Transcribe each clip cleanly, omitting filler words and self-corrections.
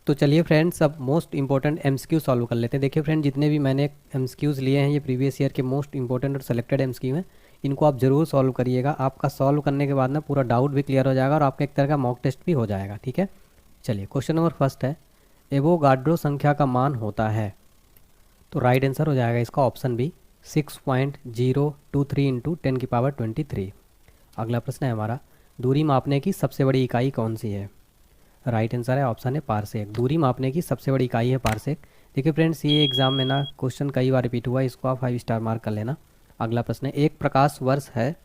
तो चलिए फ्रेंड्स, अब मोस्ट इंपॉर्टेंट एमसीक्यू सॉल्व कर लेते हैं। देखिए फ्रेंड, जितने भी मैंने एमसीक्यूज़ लिए हैं ये प्रीवियस ईयर के मोस्ट इंपॉर्टेंट और सेलेक्टेड एमसीक्यू हैं। इनको आप ज़रूर सॉल्व करिएगा। आपका सॉल्व करने के बाद ना पूरा डाउट भी क्लियर हो जाएगा और आपका एक तरह का मॉक टेस्ट भी हो जाएगा। ठीक है, चलिए क्वेश्चन नंबर फर्स्ट है, एवोगाड्रो संख्या का मान होता है। तो राइट आंसर हो जाएगा इसका ऑप्शन बी, 6.023 इंटू 10⁻23। अगला प्रश्न है हमारा, दूरी मापने की सबसे बड़ी इकाई कौन सी है। राइट आंसर है ऑप्शन है पारसेक। दूरी मापने की सबसे बड़ी इकाई है पारसेक। देखिए फ्रेंड्स, ये एग्जाम में ना क्वेश्चन कई बार रिपीट हुआ है, इसको आप 5 स्टार मार्क कर लेना। अगला प्रश्न है, एक प्रकाश वर्ष है।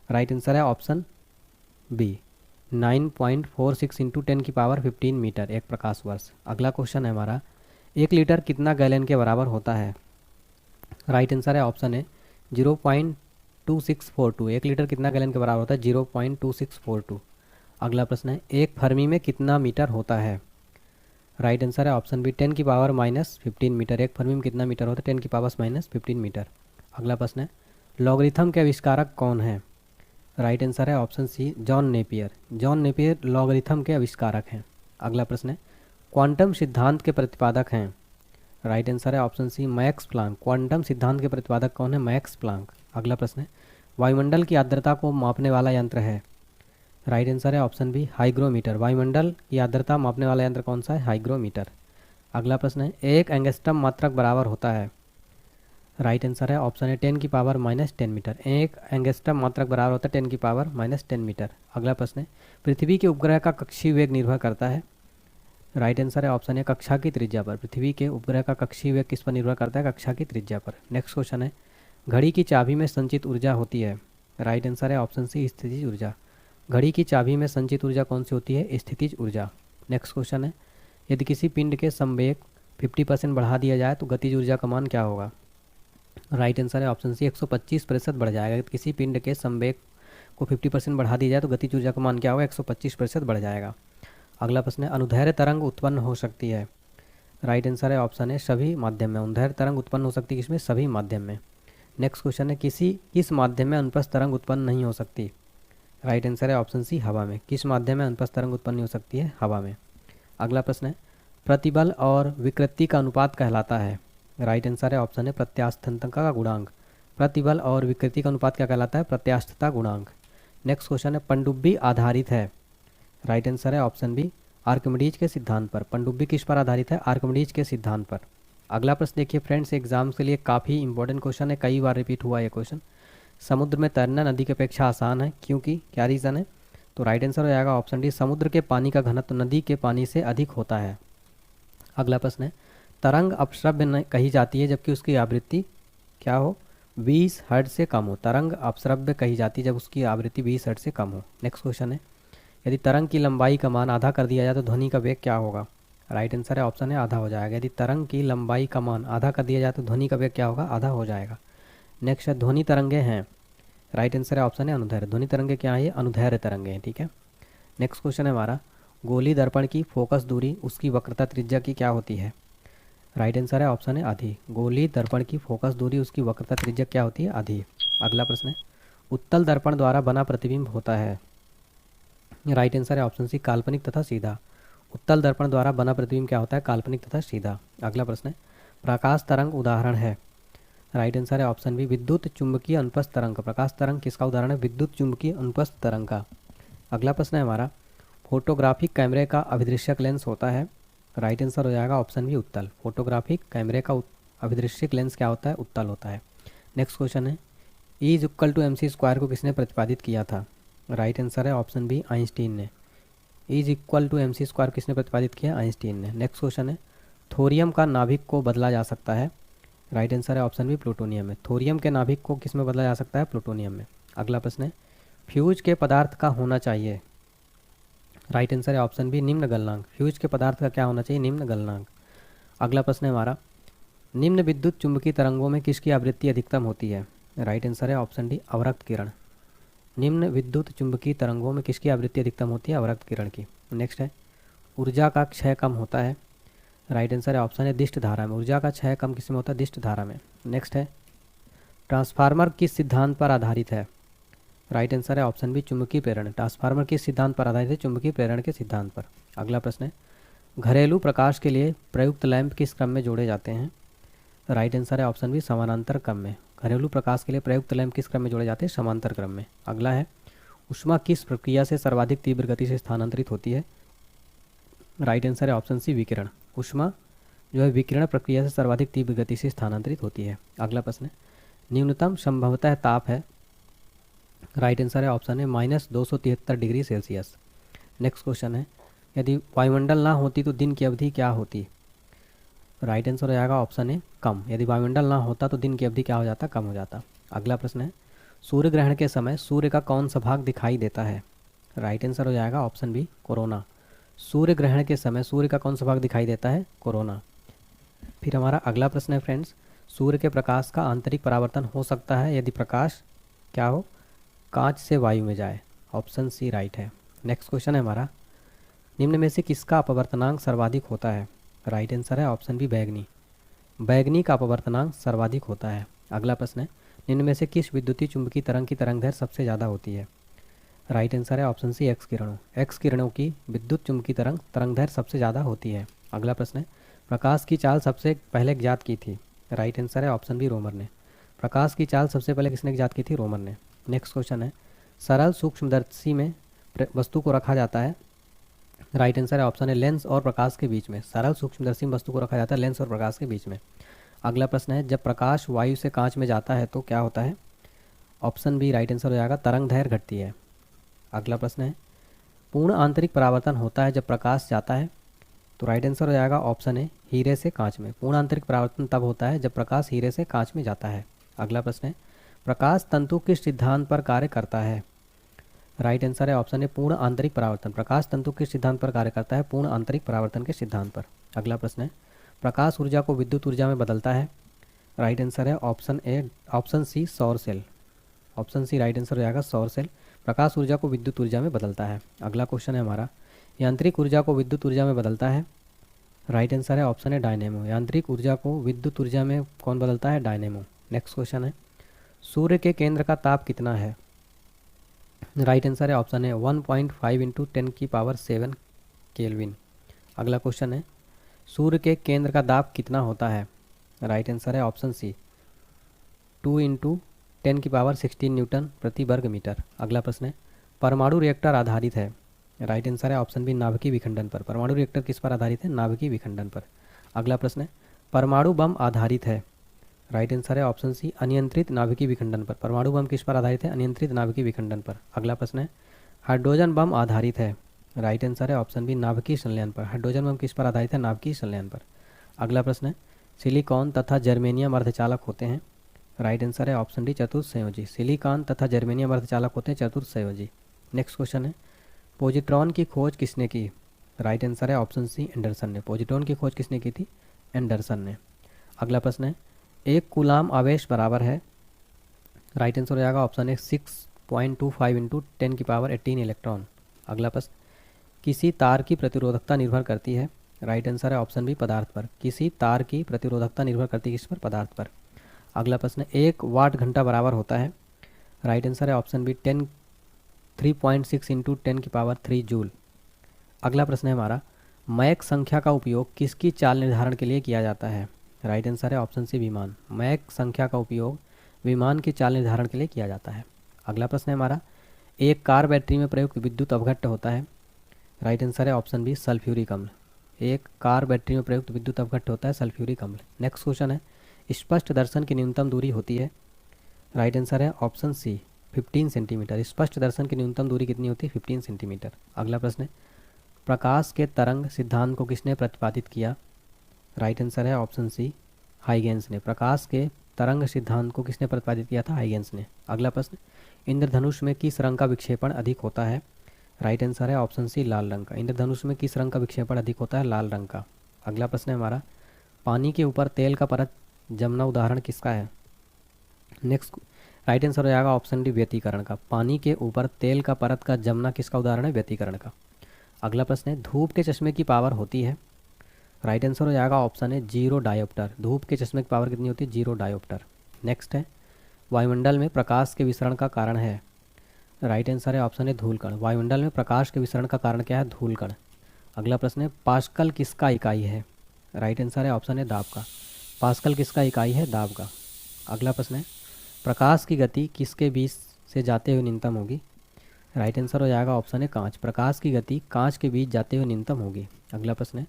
राइट आंसर है ऑप्शन बी, 9.46 इंटू 10⁻15 मीटर एक प्रकाश वर्ष। अगला क्वेश्चन है हमारा, 1 लीटर कितना गैलन के बराबर होता है। राइट आंसर है ऑप्शन है 0.2642। 1 लीटर कितना गैलन के बराबर होता है, 0.2642। अगला प्रश्न है, एक फर्मी में कितना मीटर होता है। राइट आंसर है ऑप्शन बी, 10⁻−15 मीटर। एक फर्मी में कितना मीटर होता है, 10⁻−15 मीटर। अगला प्रश्न है, लॉगरिथम के आविष्कारक कौन है। राइट आंसर है option C, John Napier. John Napier logarithm के आविष्कारक हैं। अगला प्रश्न है, क्वांटम सिद्धांत के प्रतिपादक हैं। राइट आंसर है option C, Max Planck. Quantum सिद्धांत के प्रतिपादक कौन है, मैक्स प्लांक। अगला प्रश्न है, वायुमंडल की आर्द्रता को मापने वाला यंत्र है। राइट आंसर है ऑप्शन बी, हाइग्रोमीटर। वायुमंडल की आर्द्रता मापने वाला यंत्र कौन सा है, हाइग्रोमीटर। अगला प्रश्न है, एक एंगस्ट्रम मात्रक बराबर होता है। राइट आंसर है ऑप्शन है 10⁻−10 मीटर। एक एंगस्ट्रम मात्रक बराबर होता है 10⁻−10 मीटर। अगला प्रश्न है, पृथ्वी के उपग्रह का कक्षीय वेग निर्भर करता है। राइट आंसर है ऑप्शन है कक्षा की त्रिज्या पर। पृथ्वी के उपग्रह का कक्षीय वेग किस पर निर्भर करता है, कक्षा की त्रिज्या पर। नेक्स्ट क्वेश्चन है, घड़ी की चाबी में संचित ऊर्जा होती है। राइट आंसर है ऑप्शन सी, स्थितिज ऊर्जा। घड़ी की चाबी में संचित ऊर्जा कौन सी होती है, स्थितिज ऊर्जा। नेक्स्ट क्वेश्चन है, यदि किसी पिंड के संवेग 50% बढ़ा दिया जाए तो गतिज ऊर्जा का मान क्या होगा। राइट आंसर है ऑप्शन सी, 125% बढ़ जाएगा। यदि किसी पिंड के संवेग को 50% बढ़ा दिया जाए तो गतिज ऊर्जा का मान क्या होगा, 125% बढ़ जाएगा। अगला प्रश्न है, अनुदैर्ध्य तरंग उत्पन्न हो सकती है। राइट आंसर है ऑप्शन है सभी माध्यम में। अनुदैर्ध्य तरंग उत्पन्न हो सकती है किसमें, सभी माध्यम में। नेक्स्ट क्वेश्चन है, किस माध्यम में अनुप्रस्थ तरंग उत्पन्न नहीं हो सकती। राइट आंसर है ऑप्शन सी, हवा में। किस माध्यम में अनुप्रस्थ तरंग उत्पन्न नहीं हो सकती है, हवा में। अगला प्रश्न है, प्रतिबल और विकृति का अनुपात कहलाता है। राइट आंसर है ऑप्शन है प्रत्यास्थता का गुणांक। प्रतिबल और विकृति का अनुपात क्या कहलाता है, प्रत्यास्थता गुणांक। नेक्स्ट क्वेश्चन है, पनडुब्बी आधारित है। राइट आंसर है ऑप्शन बी, आर्किमिडीज के सिद्धांत पर। पनडुब्बी किस पर आधारित है, आर्किमिडीज के सिद्धांत पर। अगला प्रश्न देखिए फ्रेंड्स, एग्जाम के लिए काफ़ी इंपॉर्टेंट क्वेश्चन है, कई बार रिपीट हुआ है ये क्वेश्चन। समुद्र में तैरना नदी की अपेक्षा आसान है, क्योंकि क्या रीज़न है। तो राइट आंसर हो जाएगा ऑप्शन डी, समुद्र के पानी का घनत्व नदी के पानी से अधिक होता है। अगला प्रश्न है, तरंग अपश्रव्य कही जाती है जबकि उसकी आवृत्ति क्या हो, 20 हर्ट्ज से कम हो। तरंग अपश्रव्य कही जाती है जब उसकी आवृत्ति 20 हर्ट्ज से कम हो। नेक्स्ट क्वेश्चन है, यदि तरंग की लंबाई का मान आधा कर दिया जाए तो ध्वनि का वेग क्या होगा। राइट आंसर है ऑप्शन है आधा हो जाएगा। यदि तरंग की लंबाई का मान आधा कर दिया जाए तो ध्वनि का वेग क्या होगा, आधा हो जाएगा। नेक्स्ट है, ध्वनि तरंगे हैं। राइट आंसर है ऑप्शन है अनुदैर्ध्य। ध्वनि तरंगे क्या है, ये अनुदैर्ध्य तरंगे हैं। ठीक है, नेक्स्ट क्वेश्चन है हमारा, गोली दर्पण की फोकस दूरी उसकी वक्रता त्रिज्या की क्या होती है। राइट आंसर है ऑप्शन है आधी। गोली दर्पण की फोकस दूरी उसकी वक्रता त्रिज्या क्या होती है, आधी। अगला प्रश्न है, उत्तल दर्पण द्वारा बना प्रतिबिंब होता है। राइट आंसर है ऑप्शन सी, काल्पनिक तथा सीधा। उत्तल दर्पण द्वारा बना प्रतिबिंब क्या होता है, काल्पनिक तथा सीधा। अगला प्रश्न है, प्रकाश तरंग उदाहरण है। राइट आंसर है ऑप्शन बी, विद्युत चुंबकीय अनुप्रस्थ तरंग। प्रकाश तरंग किसका उदाहरण है, विद्युत चुंबकीय अनुप्रस्थ तरंग का। अगला प्रश्न है हमारा, फोटोग्राफिक कैमरे का अभिदृश्यक लेंस होता है। राइट आंसर हो जाएगा ऑप्शन बी, उत्तल। फोटोग्राफिक कैमरे का अभिदृश्यक लेंस क्या होता है, उत्तल होता है। नेक्स्ट क्वेश्चन है, E=mc² को किसने प्रतिपादित किया था। राइट आंसर है ऑप्शन बी, आइंस्टीन ने। E=mc² किसने प्रतिपादित किया, आइंस्टीन ने। नेक्स्ट क्वेश्चन है, थोरियम का नाभिक को बदला जा सकता है। राइट आंसर है ऑप्शन बी, प्लूटोनियम में। थोरियम के नाभिक को किस में बदला जा सकता है, प्लूटोनियम में। अगला प्रश्न है, फ्यूज के पदार्थ का होना चाहिए। राइट आंसर है ऑप्शन बी, निम्न गलनांक। फ्यूज के पदार्थ का क्या होना चाहिए, निम्न गलनांक। अगला प्रश्न है हमारा, निम्न विद्युत चुंबकीय तरंगों में किसकी आवृत्ति अधिकतम होती है। राइट आंसर है ऑप्शन डी, अवरक्त किरण। निम्न विद्युत चुंबकीय तरंगों में किसकी आवृत्ति अधिकतम होती है, अवरक्त किरण की। नेक्स्ट है, ऊर्जा का क्षय कम होता है। राइट आंसर है ऑप्शन है दिष्ट धारा में। ऊर्जा का क्षय कम किस में होता है, दिष्ट धारा में। नेक्स्ट है, ट्रांसफार्मर किस सिद्धांत पर आधारित है। राइट आंसर है ऑप्शन बी, चुंबकीय प्रेरण। ट्रांसफार्मर किस सिद्धांत पर आधारित है, चुंबकीय प्रेरण के सिद्धांत पर। अगला प्रश्न है, घरेलू प्रकाश के लिए प्रयुक्त लैंप किस क्रम में जोड़े जाते हैं? राइट आंसर है ऑप्शन बी, समानांतर क्रम में। घरेलू प्रकाश के लिए प्रयुक्त लैंप किस क्रम में जोड़े जाते हैं? समांतर क्रम में। अगला है, ऊष्मा किस प्रक्रिया से सर्वाधिक तीव्र गति से स्थानांतरित होती है? राइट आंसर है ऑप्शन सी, विकिरण। ऊष्मा जो है विकिरण प्रक्रिया से सर्वाधिक तीव्र गति से स्थानांतरित होती है। अगला प्रश्न है, न्यूनतम संभवतः ताप है? राइट आंसर है ऑप्शन है -273 डिग्री सेल्सियस। नेक्स्ट क्वेश्चन है, यदि वायुमंडल ना होती तो दिन की अवधि क्या होती? राइट आंसर हो जाएगा ऑप्शन है कम। यदि वायुमंडल ना होता तो दिन की अवधि क्या हो जाता? कम हो जाता। अगला प्रश्न है, सूर्य ग्रहण के समय सूर्य का कौन सा भाग दिखाई देता है? राइट आंसर हो जाएगा ऑप्शन बी, कोरोना। सूर्य ग्रहण के समय सूर्य का कौन सा भाग दिखाई देता है? कोरोना। फिर हमारा अगला प्रश्न है फ्रेंड्स, सूर्य के प्रकाश का आंतरिक परावर्तन हो सकता है यदि प्रकाश क्या हो? कांच से वायु में जाए। ऑप्शन सी राइट है। नेक्स्ट क्वेश्चन है हमारा, निम्न में से किसका अपवर्तनांक सर्वाधिक होता है? राइट आंसर है ऑप्शन बी, बैगनी। बैगनी का अपवर्तनांक सर्वाधिक होता है। अगला प्रश्न है, निम्न में से किस विद्युतीय चुंबकीय तरंग की तरंगदैर्घ्य सबसे ज़्यादा होती है? राइट आंसर है ऑप्शन सी, एक्स किरणों। एक्स किरणों की विद्युत चुंबकीय तरंगदैर्घ्य सबसे ज़्यादा होती है। अगला प्रश्न है, प्रकाश की चाल सबसे पहले ज्ञात की थी? राइट आंसर है ऑप्शन बी, रोमर ने। प्रकाश की चाल सबसे पहले किसने ज्ञात की थी? रोमर ने। नेक्स्ट क्वेश्चन है, सरल सूक्ष्मदर्शी में वस्तु को रखा जाता है? राइट आंसर है ऑप्शन है लेंस और प्रकाश के बीच में। सरल सूक्ष्मदर्शी में वस्तु को रखा जाता है लेंस और प्रकाश के बीच में। अगला प्रश्न है, जब प्रकाश वायु से कांच में जाता है तो क्या होता है? ऑप्शन बी राइट आंसर हो जाएगा, तरंगदैर्घ्य घटती है। अगला प्रश्न है, पूर्ण आंतरिक परावर्तन होता है जब प्रकाश जाता है? तो राइट आंसर हो जाएगा ऑप्शन है, हीरे से कांच में। पूर्ण आंतरिक परावर्तन तब होता है जब प्रकाश हीरे से कांच में जाता है। अगला प्रश्न है, प्रकाश तंतु किस सिद्धांत पर कार्य करता है? राइट आंसर है ऑप्शन है, पूर्ण आंतरिक परावर्तन। प्रकाश तंतु किस सिद्धांत पर कार्य करता है? पूर्ण आंतरिक परावर्तन के सिद्धांत पर। अगला प्रश्न है, प्रकाश ऊर्जा को विद्युत ऊर्जा में बदलता है? राइट आंसर है ऑप्शन सी, सौर cell. Option C right answer हो जाएगा, सौर सेल प्रकाश ऊर्जा को विद्युत ऊर्जा में बदलता है। अगला क्वेश्चन है हमारा, यांत्रिक ऊर्जा को विद्युत ऊर्जा में बदलता है? राइट आंसर है ऑप्शन है, डायनेमो। यांत्रिक ऊर्जा को विद्युत ऊर्जा में कौन बदलता है? डायनेमो। नेक्स्ट क्वेश्चन है, सूर्य के केंद्र का ताप कितना है? राइट आंसर है ऑप्शन है 1.5 इंटू 10⁻7 केल्विन। अगला क्वेश्चन है, सूर्य के केंद्र का दाब कितना होता है? राइट आंसर है ऑप्शन सी, 2 इंटू 10⁻16 न्यूटन प्रति वर्ग मीटर। अगला प्रश्न है, परमाणु रिएक्टर आधारित है? राइट आंसर है ऑप्शन बी, नाभिकीय विखंडन पर। परमाणु रिएक्टर किस पर आधारित है? नाभिकीय विखंडन पर। अगला प्रश्न है, परमाणु बम आधारित है? राइट आंसर है ऑप्शन सी, अनियंत्रित नाभिकीय विखंडन पर। परमाणु बम किस पर आधारित है? अनियंत्रित नाभिकीय विखंडन पर। अगला प्रश्न है, हाइड्रोजन बम आधारित है? राइट आंसर है ऑप्शन बी, नाभिकीय संलयन पर। हाइड्रोजन बम किस पर आधारित है? नाभिकीय संलयन पर। अगला प्रश्न है, सिलिकॉन तथा जर्मेनियम अर्धचालक होते हैं? राइट आंसर है ऑप्शन डी, चतुर्संयोजी। सिलिकॉन तथा जर्मेनियम अर्धचालक होते हैं चतुर्संयोजी। नेक्स्ट क्वेश्चन है, पॉजिट्रॉन की खोज किसने की? राइट आंसर है ऑप्शन सी, एंडरसन ने। पॉजिट्रॉन की खोज किसने की थी? एंडरसन ने। अगला प्रश्न है, एक कूलाम आवेश बराबर है? राइट आंसर हो जाएगा ऑप्शन है 6.25 इंटू 10⁻18 इलेक्ट्रॉन। अगला प्रश्न, किसी तार की प्रतिरोधकता निर्भर करती है? राइट आंसर है ऑप्शन बी, पदार्थ पर। किसी तार की प्रतिरोधकता निर्भर करती है किस पर? पदार्थ पर। अगला प्रश्न, 1 वाट घंटा बराबर होता है? राइट आंसर है ऑप्शन बी, 3.6 इंटू 10⁻3 जूल। अगला प्रश्न है हमारा, मैक संख्या का उपयोग किसकी चाल निर्धारण के लिए किया जाता है? राइट आंसर है ऑप्शन सी, विमान। मैक संख्या का उपयोग विमान की चाल निर्धारण के लिए किया जाता है। अगला प्रश्न है हमारा, एक कार बैटरी में प्रयुक्त विद्युत अवघट्ट होता है? राइट आंसर है ऑप्शन बी, सल्फ्यूरिक अम्ल। एक कार बैटरी में प्रयुक्त विद्युत अवघट्ट होता है सल्फ्यूरिक अम्ल। नेक्स्ट क्वेश्चन है, स्पष्ट दर्शन की न्यूनतम दूरी होती है? राइट आंसर है ऑप्शन सी, 15 सेंटीमीटर। स्पष्ट दर्शन की न्यूनतम दूरी कितनी होती है? 15 सेंटीमीटर। अगला प्रश्न है, प्रकाश के तरंग सिद्धांत को किसने प्रतिपादित किया? राइट आंसर है ऑप्शन सी, हाइगेंस ने। प्रकाश के तरंग सिद्धांत को किसने प्रतिपादित किया था? हाइगेंस ने। अगला प्रश्न, इंद्रधनुष में किस रंग का विक्षेपण अधिक होता है? राइट आंसर है ऑप्शन सी, लाल रंग का। इंद्रधनुष में किस रंग का विक्षेपण अधिक होता है? लाल रंग का। अगला प्रश्न है हमारा, पानी के ऊपर तेल का परत जमना उदाहरण किसका है? नेक्स्ट राइट आंसर हो जाएगा ऑप्शन डी, व्यतिकरण का। पानी के ऊपर तेल का परत का जमना किसका उदाहरण है? व्यतिकरण का। अगला प्रश्न है, धूप के चश्मे की पावर होती है? राइट आंसर हो जाएगा ऑप्शन है 0 डायोप्टर। धूप के चश्मे की पावर कितनी होती है? 0 डायोप्टर। नेक्स्ट है, वायुमंडल में प्रकाश के विसरण का कारण है? राइट आंसर है ऑप्शन है धूलकण। वायुमंडल में प्रकाश के विसरण का कारण क्या है? धूलकण। अगला प्रश्न है पास्कल किसका इकाई है? राइट आंसर है ऑप्शन है दाब का। पास्कल किसका इकाई है? दाब का। अगला प्रश्न है प्रकाश की गति किसके बीच से जाते हुए न्यूनतम होगी? राइट आंसर हो जाएगा ऑप्शन है कांच। प्रकाश की गति कांच के बीच जाते हुए न्यूनतम होगी। अगला प्रश्न है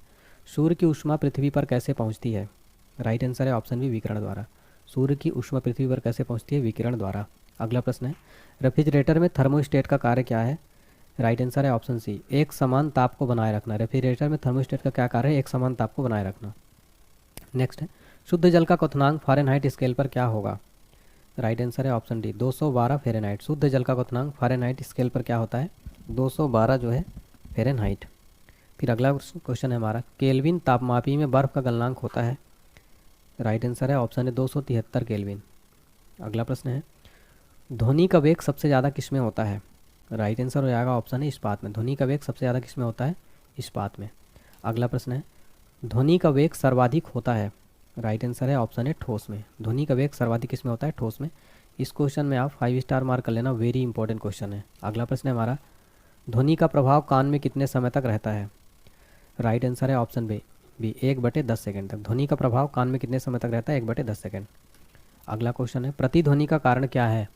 सूर्य की ऊष्मा पृथ्वी पर कैसे पहुंचती है? राइट आंसर है ऑप्शन बी विकिरण द्वारा। सूर्य की ऊष्मा पृथ्वी पर कैसे पहुंचती है? विकिरण द्वारा। अगला प्रश्न है रेफ्रिजरेटर में थर्मोस्टेट का कार्य क्या है? राइट आंसर है ऑप्शन सी एक समान ताप को बनाए रखना। रेफ्रिजरेटर में थर्मोस्टेट का क्या कार्य है? एक समान ताप को बनाए रखना। नेक्स्ट है शुद्ध जल का क्वथनांक फ़ारेनहाइट स्केल पर क्या होगा? राइट आंसर है ऑप्शन डी 212 फ़ारेनहाइट। शुद्ध जल का क्वथनांक फ़ारेनहाइट स्केल पर क्या होता है? 212 जो है फ़ारेनहाइट। फिर अगला क्वेश्चन है हमारा केल्विन तापमापी में बर्फ़ का गलनांक होता है? राइट आंसर है ऑप्शन है 273 केल्विन। अगला प्रश्न है ध्वनि का वेग सबसे ज़्यादा किस में होता है? राइट आंसर हो जाएगा ऑप्शन है इस्पात में। ध्वनि का वेग सबसे ज़्यादा किस में होता है? इस्पात में। अगला प्रश्न है ध्वनि का वेग सर्वाधिक होता है? राइट आंसर है ऑप्शन है ठोस में। ध्वनि का वेग सर्वाधिक किस में होता है? ठोस में। इस क्वेश्चन में आप 5 स्टार मार्क कर लेना, वेरी इंपॉर्टेंट क्वेश्चन है। अगला प्रश्न है हमारा ध्वनि का प्रभाव कान में कितने समय तक रहता है? राइट आंसर है ऑप्शन बी 1/10 सेकेंड तक। ध्वनि का प्रभाव कान में कितने समय तक रहता है? 1/10 सेकेंड। अगला क्वेश्चन है प्रतिध्वनि का कारण क्या है?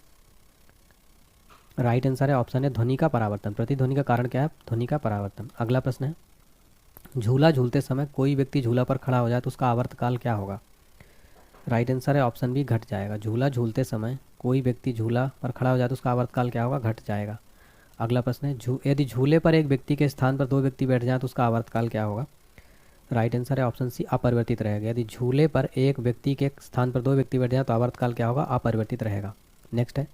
राइट आंसर है ऑप्शन है ध्वनि का परावर्तन। प्रतिध्वनि का कारण क्या है? ध्वनि का परावर्तन। अगला प्रश्न है झूला झूलते समय कोई व्यक्ति झूला पर खड़ा हो जाए तो उसका आवर्तकाल क्या होगा? राइट आंसर है ऑप्शन बी घट जाएगा। झूला झूलते समय कोई व्यक्ति झूला पर खड़ा हो जाए तो उसका आवर्तकाल क्या होगा? घट जाएगा। अगला प्रश्न है यदि झूले पर एक व्यक्ति के स्थान पर 2 व्यक्ति बैठ जाए तो उसका आवर्तकाल क्या होगा? राइट आंसर है ऑप्शन सी अपरिवर्तित रहेगा। यदि झूले पर एक व्यक्ति के स्थान पर 2 व्यक्ति बैठ जाए तो आवर्तकाल क्या होगा? अपरिवर्तित रहेगा। नेक्स्ट है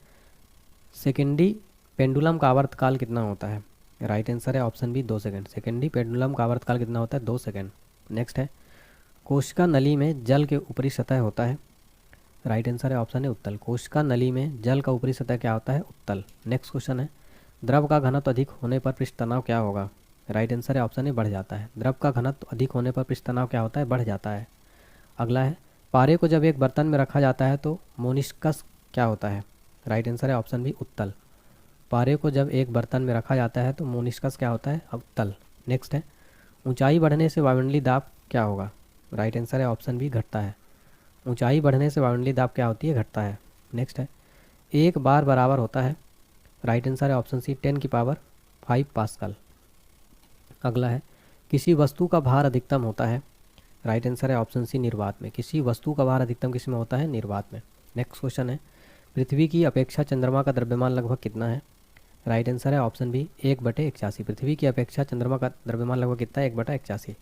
सेकेंडी पेंडुलम का आवर्तकाल कितना होता है? राइट आंसर है ऑप्शन बी 2 सेकंड। सेकेंडी पेंडुलम का आवर्तकाल कितना होता है? 2 सेकंड। नेक्स्ट है कोशिका नली में जल के ऊपरी सतह होता है? राइट आंसर है ऑप्शन है उत्तल। कोशिका नली में जल का ऊपरी सतह क्या होता है? उत्तल। नेक्स्ट क्वेश्चन है द्रव का घनत्व अधिक होने पर पृष्ठ तनाव क्या होगा? राइट आंसर है ऑप्शन ए बढ़ जाता है। द्रव का घनत्व अधिक होने पर पृष्ठ तनाव क्या होता है? बढ़ जाता है। अगला है पारे को जब एक बर्तन में रखा जाता है तो मोनिस्कस क्या होता है? राइट आंसर है ऑप्शन बी उत्तल। पारे को जब एक बर्तन में रखा जाता है तो मोनिस्कस क्या होता है? उत्तल। नेक्स्ट है ऊंचाई बढ़ने से वायुमंडलीय दाब क्या होगा? राइट आंसर है ऑप्शन बी घटता है। ऊंचाई बढ़ने से वायुमंडलीय दाब क्या होती है? घटता है। नेक्स्ट है एक बार बराबर होता है? राइट आंसर है ऑप्शन सी 10⁵ पास्कल। अगला है किसी वस्तु का भार अधिकतम होता है? राइट आंसर है ऑप्शन सी निर्वात में। किसी वस्तु का भार अधिकतम किस में होता है? निर्वात में। नेक्स्ट क्वेश्चन है पृथ्वी की अपेक्षा चंद्रमा का द्रव्यमान लगभग कितना है? राइट आंसर है ऑप्शन बी 1/81। पृथ्वी की अपेक्षा चंद्रमा का द्रव्यमान लगभग कितना है? 1/81।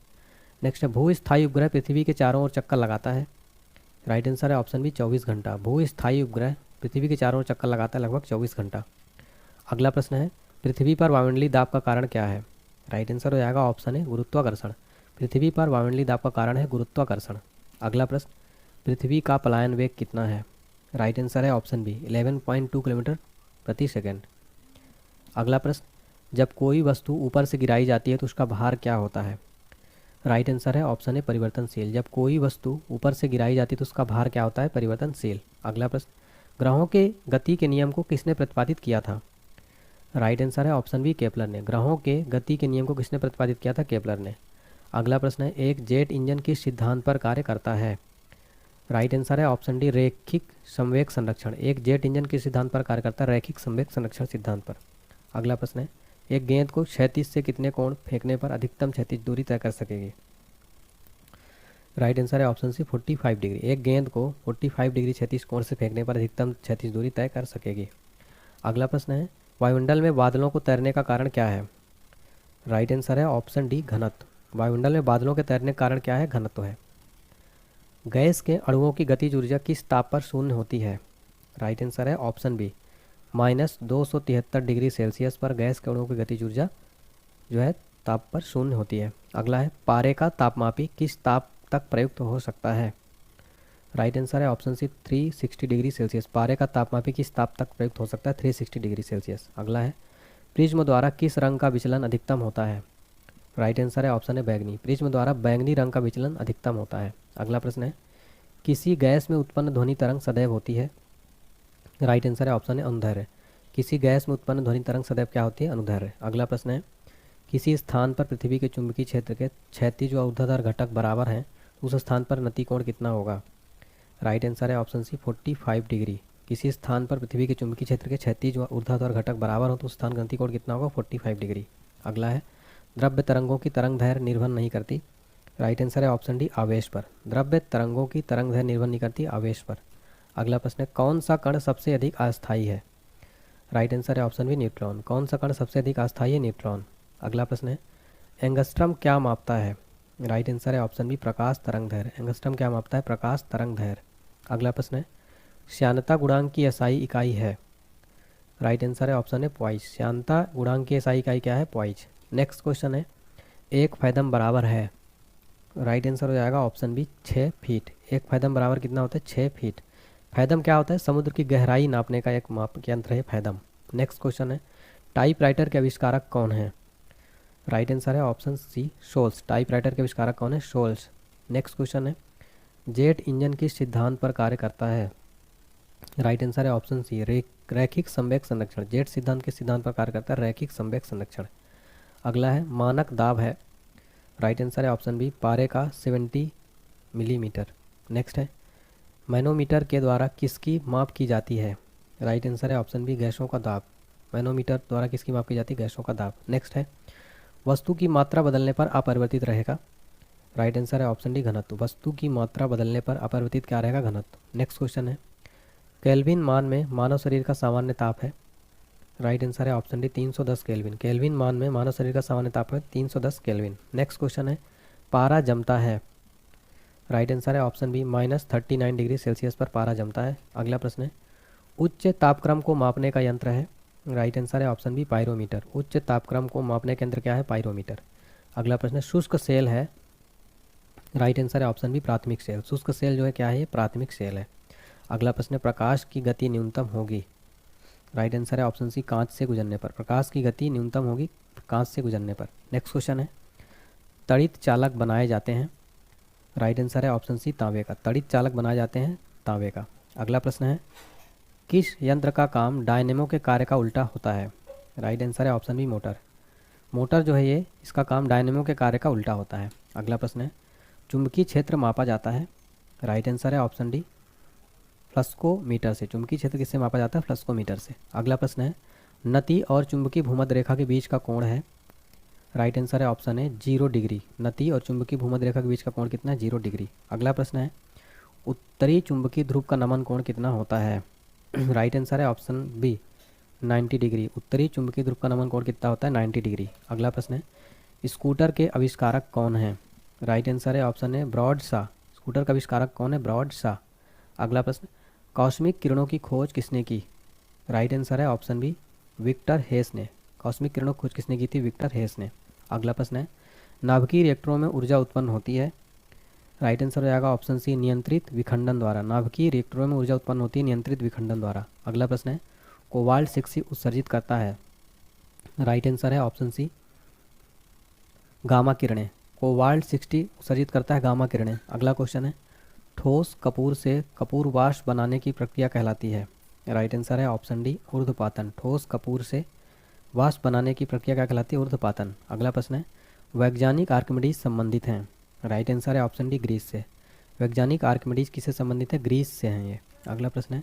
नेक्स्ट है भूस्थायी उपग्रह पृथ्वी के चारों ओर चक्कर लगाता है? राइट आंसर है ऑप्शन बी 24 घंटा। भूस्थायी उपग्रह पृथ्वी के चारों ओर चक्कर लगाता है लगभग 24 घंटा। अगला प्रश्न है पृथ्वी पर वायुमंडलीय दाब का कारण क्या है? राइट आंसर हो जाएगा ऑप्शन है गुरुत्वाकर्षण। पृथ्वी पर वायुमंडलीय दाब का कारण है गुरुत्वाकर्षण। अगला प्रश्न पृथ्वी का पलायन वेग कितना है? राइट आंसर है ऑप्शन बी 11.2 किलोमीटर प्रति सेकेंड। अगला प्रश्न जब कोई वस्तु ऊपर से गिराई जाती है तो उसका भार क्या होता है? राइट आंसर है ऑप्शन है परिवर्तनशील। जब कोई वस्तु ऊपर से गिराई जाती है तो उसका भार क्या होता है? परिवर्तनशील। अगला प्रश्न ग्रहों के गति के नियम को किसने प्रतिपादित किया था? राइट आंसर है ऑप्शन बी केपलर ने। ग्रहों के गति के नियम को किसने प्रतिपादित किया था? केपलर ने। अगला प्रश्न है एक जेट इंजन किस सिद्धांत पर कार्य करता है? राइट आंसर है ऑप्शन डी रैखिक संवेग संरक्षण। एक जेट इंजन किस सिद्धांत पर कार्य करता है? रैखिक संवेग संरक्षण सिद्धांत पर। अगला प्रश्न है एक गेंद को क्षैतिज से कितने कोण फेंकने पर अधिकतम क्षैतिज दूरी तय कर सकेगी? राइट आंसर है ऑप्शन सी 45 डिग्री। एक गेंद को 45 डिग्री क्षैतिज कोण से फेंकने पर अधिकतम क्षैतिज दूरी तय कर सकेगी। अगला प्रश्न है वायुमंडल में बादलों को तैरने का कारण क्या है? राइट आंसर है ऑप्शन डी घनत्व। वायुमंडल में बादलों के तैरने का कारण क्या है? घनत्व है। गैस के अणुओं की गतिज ऊर्जा किस ताप पर शून्य होती है? राइट आंसर है ऑप्शन बी -273 डिग्री सेल्सियस पर गैस के अणुओं की गतिज ऊर्जा जो है ताप पर शून्य होती है। अगला है पारे का तापमापी किस ताप तक प्रयुक्त हो सकता है? राइट आंसर है ऑप्शन सी 360 डिग्री सेल्सियस। पारे का तापमापी किस ताप तक प्रयुक्त हो सकता है? 360 डिग्री सेल्सियस। अगला है प्रिज्म द्वारा किस रंग का विचलन अधिकतम होता है? राइट आंसर है ऑप्शन है बैंगनी। प्रिज्म द्वारा बैंगनी रंग का विचलन अधिकतम होता है। अगला प्रश्न है किसी गैस में उत्पन्न ध्वनि तरंग सदैव होती है? राइट आंसर है ऑप्शन है अनुदैर्ध्य। किसी गैस में उत्पन्न ध्वनि तरंग सदैव क्या होती है? अनुदैर्ध्य। अगला प्रश्न है किसी स्थान पर पृथ्वी के चुंबकीय क्षेत्र के क्षैतिज व ऊर्ध्वाधर घटक बराबर हैं तो उस स्थान पर नतिकोण कितना होगा? राइट आंसर है ऑप्शन सी 45 डिग्री। किसी स्थान पर पृथ्वी के चुंबकीय क्षेत्र के क्षैतिज व ऊर्ध्वाधर घटक बराबर हो तो उस स्थान का नतिकोण कितना होगा? 45 डिग्री। अगला है द्रव्य तरंगों की तरंग दैर्घ्य निर्भर नहीं करती। राइट आंसर है ऑप्शन डी आवेश पर। द्रव्य तरंगों की तरंग दैर्घ्य निर्भर नहीं करती, आवेश पर। अगला प्रश्न है कौन सा कण सबसे अधिक अस्थायी है? राइट आंसर है ऑप्शन बी न्यूट्रॉन। कौन सा कण सबसे अधिक अस्थायी है? न्यूट्रॉन। अगला प्रश्न है एंगस्ट्रम क्या मापता है? राइट आंसर है ऑप्शन बी प्रकाश तरंग दैर्घ्य। एंगस्ट्रम क्या मापता है? प्रकाश तरंग दैर्घ्य। अगला प्रश्न है श्यानता गुणांक की एसआई इकाई है? राइट आंसर है ऑप्शन है पॉइज। श्यानता गुणांक की एसआई इकाई क्या है? पॉइज। नेक्स्ट क्वेश्चन है एक फैदम बराबर है? राइट आंसर हो जाएगा ऑप्शन बी 6 फीट। एक फैदम बराबर कितना होता है? 6 फीट। फैदम क्या होता है? समुद्र की गहराई नापने का एक माप यंत्र है फैदम। नेक्स्ट क्वेश्चन है टाइपराइटर के आविष्कारक कौन है? राइट आंसर है ऑप्शन सी शोल्स। टाइपराइटर के आविष्कारक कौन है? शोल्स। नेक्स्ट क्वेश्चन है जेट इंजन किस सिद्धांत पर कार्य करता है? राइट आंसर है ऑप्शन सी रैखिक संवेग संरक्षण। जेट सिद्धांत किस सिद्धांत पर कार्य करता है? रैखिक संवेग संरक्षण। अगला है मानक दाब है? राइट आंसर है ऑप्शन बी पारे का 70 मिलीमीटर। नेक्स्ट है मैनोमीटर के द्वारा किसकी माप की जाती है? राइट आंसर है ऑप्शन बी गैसों का दाब। मैनोमीटर द्वारा किसकी माप की जाती है? गैसों का दाब। नेक्स्ट है वस्तु की मात्रा बदलने पर अपरिवर्तित रहेगा? राइट आंसर है ऑप्शन डी घनत्व। वस्तु की मात्रा बदलने पर अपरिवर्तित क्या रहेगा? घनत्व। नेक्स्ट क्वेश्चन है केल्विन मान में मानव शरीर का सामान्य ताप है? राइट आंसर है ऑप्शन डी 310 केल्विन। केल्विन मान में मानव शरीर का सामान्य ताप है 310 केल्विन। नेक्स्ट क्वेश्चन है पारा जमता है? राइट आंसर है ऑप्शन बी -39 डिग्री सेल्सियस पर पारा जमता है। अगला प्रश्न है उच्च तापक्रम को मापने का यंत्र है? राइट आंसर है ऑप्शन बी पायरोमीटर। उच्च तापक्रम को मापने का यंत्र क्या है? पायरोमीटर। अगला प्रश्न है शुष्क सेल है? राइट आंसर है ऑप्शन बी प्राथमिक सेल। शुष्क सेल जो है क्या है? ये प्राथमिक सेल है। अगला प्रश्न है प्रकाश की गति न्यूनतम होगी? राइट आंसर है ऑप्शन सी कांच से गुजरने पर। प्रकाश की गति न्यूनतम होगी कांच से गुजरने पर। नेक्स्ट क्वेश्चन है तड़ित चालक बनाए जाते हैं? राइट आंसर है ऑप्शन सी तांबे का। तड़ित चालक बनाए जाते हैं तांबे का। अगला प्रश्न है किस यंत्र का काम डायनेमो के कार्य का उल्टा होता है? राइट आंसर है ऑप्शन बी मोटर। मोटर जो है ये इसका काम डायनेमो के कार्य का उल्टा होता है। अगला प्रश्न है चुंबकीय क्षेत्र मापा जाता है? राइट आंसर है ऑप्शन डी फ्लस्कोमीटर से। चुंबकीय क्षेत्र किससे मापा जाता है? फ्लस्कोमीटर से। अगला प्रश्न है नति और चुंबकीय भूमध्य रेखा के बीच का कोण है? राइट आंसर है ऑप्शन है 0 डिग्री। नति और चुंबकीय भूमध्य रेखा के बीच का कोण कितना है? 0 डिग्री। अगला प्रश्न है उत्तरी चुंबकीय ध्रुव का नमन कोण कितना होता है? राइट आंसर है ऑप्शन बी 90 डिग्री। उत्तरी चुंबकीय ध्रुव का नमन कोण कितना होता है? 90 डिग्री। अगला प्रश्न है स्कूटर के आविष्कारक कौन है? राइट आंसर है ऑप्शन है ब्रॉड शा। स्कूटर का आविष्कारक कौन है? ब्रॉड शा। अगला प्रश्न कॉस्मिक किरणों की खोज किसने की? राइट आंसर है ऑप्शन बी विक्टर हेस ने। कॉस्मिक किरणों की खोज किसने की थी? विक्टर हेस ने। अगला प्रश्न है नाभिकीय रिएक्टरों में ऊर्जा उत्पन्न होती है? राइट आंसर हो जाएगा ऑप्शन सी नियंत्रित विखंडन द्वारा। नाभिकीय रिएक्टरों में ऊर्जा उत्पन्न होती है नियंत्रित विखंडन द्वारा। अगला प्रश्न है कोबाल्ट 60 उत्सर्जित करता है? राइट आंसर है ऑप्शन सी गामा किरणें। कोबाल्ट 60 उत्सर्जित करता है गामा किरणें। अगला क्वेश्चन है ठोस कपूर से कपूर वाष्प बनाने की प्रक्रिया कहलाती है? राइट आंसर है ऑप्शन डी ऊर्ध्वपातन। ठोस कपूर से वाष्प बनाने की प्रक्रिया क्या कहलाती है? ऊर्ध्वपातन। अगला प्रश्न है वैज्ञानिक आर्किमिडीज संबंधित हैं? राइट आंसर है ऑप्शन डी ग्रीस से। वैज्ञानिक आर्किमिडीज किससे संबंधित है? ग्रीस से हैं ये। अगला प्रश्न है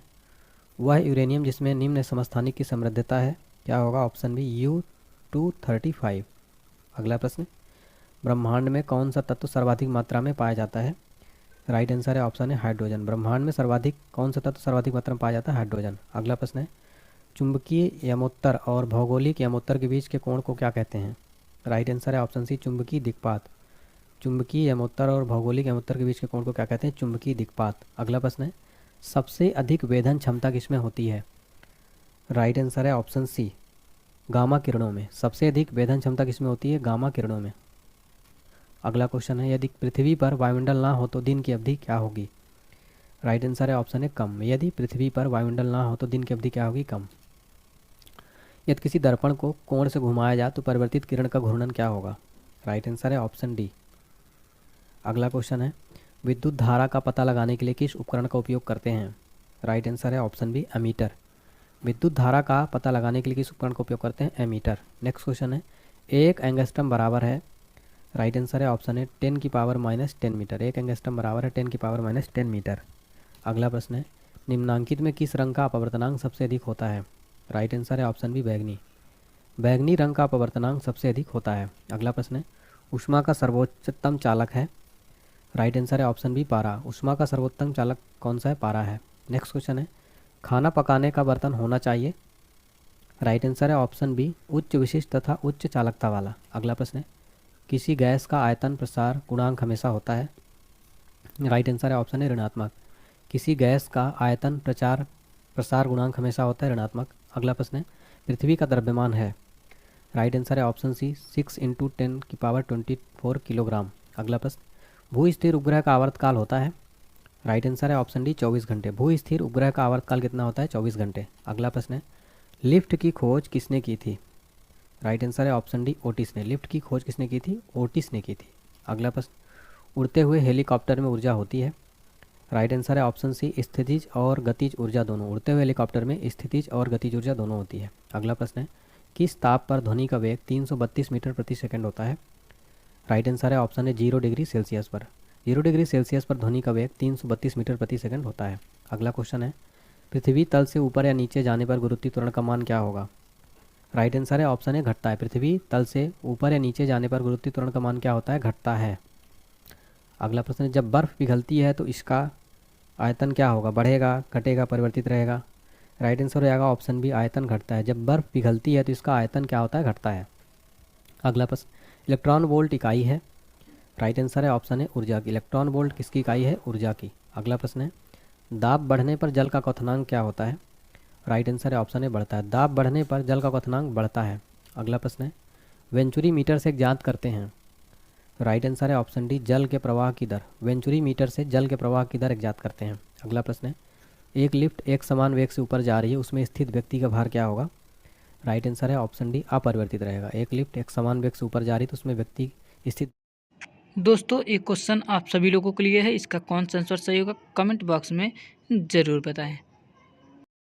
वह यूरेनियम जिसमें निम्न समस्थानिक की समृद्धता है क्या होगा? Option B U-235। अगला प्रश्न ब्रह्मांड में कौन सा तत्व सर्वाधिक मात्रा में पाया जाता है? राइट आंसर है ऑप्शन है हाइड्रोजन। ब्रह्मांड में सर्वाधिक कौन सा तत्व सर्वाधिक मात्रा में पाया जाता है? हाइड्रोजन। अगला प्रश्न है चुंबकीय यमोत्तर और भौगोलिक यमोत्तर के बीच के कोण को क्या कहते हैं? राइट आंसर है ऑप्शन सी चुंबकीय दिक्पात। चुंबकीय यमोत्तर और भौगोलिक यमोत्तर के बीच के कोण को क्या कहते हैं? चुंबकीय दिक्पात। अगला प्रश्न है सबसे अधिक वेधन क्षमता किसमें होती है? राइट आंसर है ऑप्शन सी गामा किरणों में। सबसे अधिक वेधन क्षमता किसमें होती है? गामा किरणों में। अगला क्वेश्चन है यदि पृथ्वी पर वायुमंडल ना हो तो दिन की अवधि क्या होगी? राइट आंसर है ऑप्शन है कम। यदि पृथ्वी पर वायुमंडल ना हो तो दिन की अवधि क्या होगी? कम। यदि किसी दर्पण को कोण से घुमाया जाए तो परिवर्तित किरण का घूर्णन क्या होगा? राइट आंसर है ऑप्शन डी। अगला क्वेश्चन है विद्युत धारा का पता लगाने के लिए किस उपकरण का उपयोग करते हैं? राइट आंसर है ऑप्शन बी एमीटर। विद्युत धारा का पता लगाने के लिए किस उपकरण का उपयोग करते हैं? एमीटर। नेक्स्ट क्वेश्चन है एक एंगस्ट्रम बराबर है, राइट आंसर है ऑप्शन है 10⁻⁻10 मीटर। एक एंगस्ट्रम बराबर है 10⁻⁻10 मीटर। अगला प्रश्न है, निम्नांकित में किस रंग का अपवर्तनांक सबसे अधिक होता है? राइट आंसर है ऑप्शन बी बैगनी। बैगनी रंग का अपवर्तनांक सबसे अधिक होता है। अगला प्रश्न है, ऊष्मा का सर्वोच्चतम चालक है? राइट आंसर है ऑप्शन बी पारा। ऊष्मा का सर्वोत्तम चालक कौन सा है? पारा है। नेक्स्ट क्वेश्चन है, खाना पकाने का बर्तन होना चाहिए? राइट आंसर है ऑप्शन बी उच्च विशिष्ट तथा उच्च चालकता वाला। अगला प्रश्न है, किसी गैस का आयतन प्रसार गुणांक हमेशा होता है? राइट आंसर है ऑप्शन है ऋणात्मक। किसी गैस का आयतन प्रसार गुणांक हमेशा होता है ऋणात्मक। अगला प्रश्न है, पृथ्वी का द्रव्यमान है? राइट आंसर है ऑप्शन सी 6 × 10⁻24 किलोग्राम। अगला प्रश्न, भू स्थिर उपग्रह का आवर्तकाल होता है? राइट आंसर है ऑप्शन डी 24 घंटे। भू स्थिर उपग्रह का आवर्तकाल कितना होता है? 24 घंटे। अगला प्रश्न है, लिफ्ट की खोज किसने की थी? राइट आंसर है ऑप्शन डी ओटिस ने। लिफ्ट की खोज किसने की थी? ओटिस ने की थी। अगला प्रश्न, उड़ते हुए हेलीकॉप्टर में ऊर्जा होती है? राइट आंसर है ऑप्शन सी स्थितिज और गतिज ऊर्जा दोनों। उड़ते हुए हेलीकॉप्टर में स्थितिज और गतिज ऊर्जा दोनों होती है। अगला प्रश्न है, किस ताप पर ध्वनि का वेग 332 मीटर प्रति सेकंड होता है? राइट आंसर है ऑप्शन है 0 डिग्री सेल्सियस पर। 0 डिग्री सेल्सियस पर ध्वनि का वेग 332 मीटर प्रति सेकंड होता है। अगला क्वेश्चन है, पृथ्वी तल से ऊपर या नीचे जाने पर गुरुत्वाकर्षण का मान क्या होगा? राइट आंसर है ऑप्शन है घटता है। पृथ्वी तल से ऊपर या नीचे जाने पर गुरुत्वाकर्षण का मान क्या होता है? घटता है। अगला प्रश्न है, जब बर्फ़ पिघलती है तो इसका आयतन क्या होगा? बढ़ेगा, घटेगा, परिवर्तित रहेगा? राइट आंसर हो जाएगा ऑप्शन बी आयतन घटता है। जब बर्फ़ पिघलती है तो इसका आयतन क्या होता है? घटता है। अगला प्रश्न, इलेक्ट्रॉन वोल्ट इकाई है? राइट आंसर है ऑप्शन है ऊर्जा की। इलेक्ट्रॉन वोल्ट किसकी इकाई है? ऊर्जा की। अगला प्रश्न है, दाब बढ़ने पर जल का क्वथनांक क्या होता है? राइट आंसर है ऑप्शन है बढ़ता है। दाब बढ़ने पर जल का क्वथनांक बढ़ता है। अगला प्रश्न है, वेंचुरी मीटर से ज्ञात करते हैं? राइट आंसर है ऑप्शन डी जल के प्रवाह की दर। वेंचुरी मीटर से जल के प्रवाह की दर ज्ञात करते हैं। अगला प्रश्न है, एक लिफ्ट एक समान वेग से ऊपर जा रही है, उसमें स्थित व्यक्ति का भार क्या होगा? राइट आंसर है ऑप्शन डी अपरिवर्तित रहेगा। एक लिफ्ट एक समान वेग से ऊपर जा रही है तो उसमें व्यक्ति स्थित। दोस्तों, एक क्वेश्चन आप सभी लोगों के लिए है, इसका कौन सा आंसर सही होगा कमेंट बॉक्स में ज़रूर बताएं।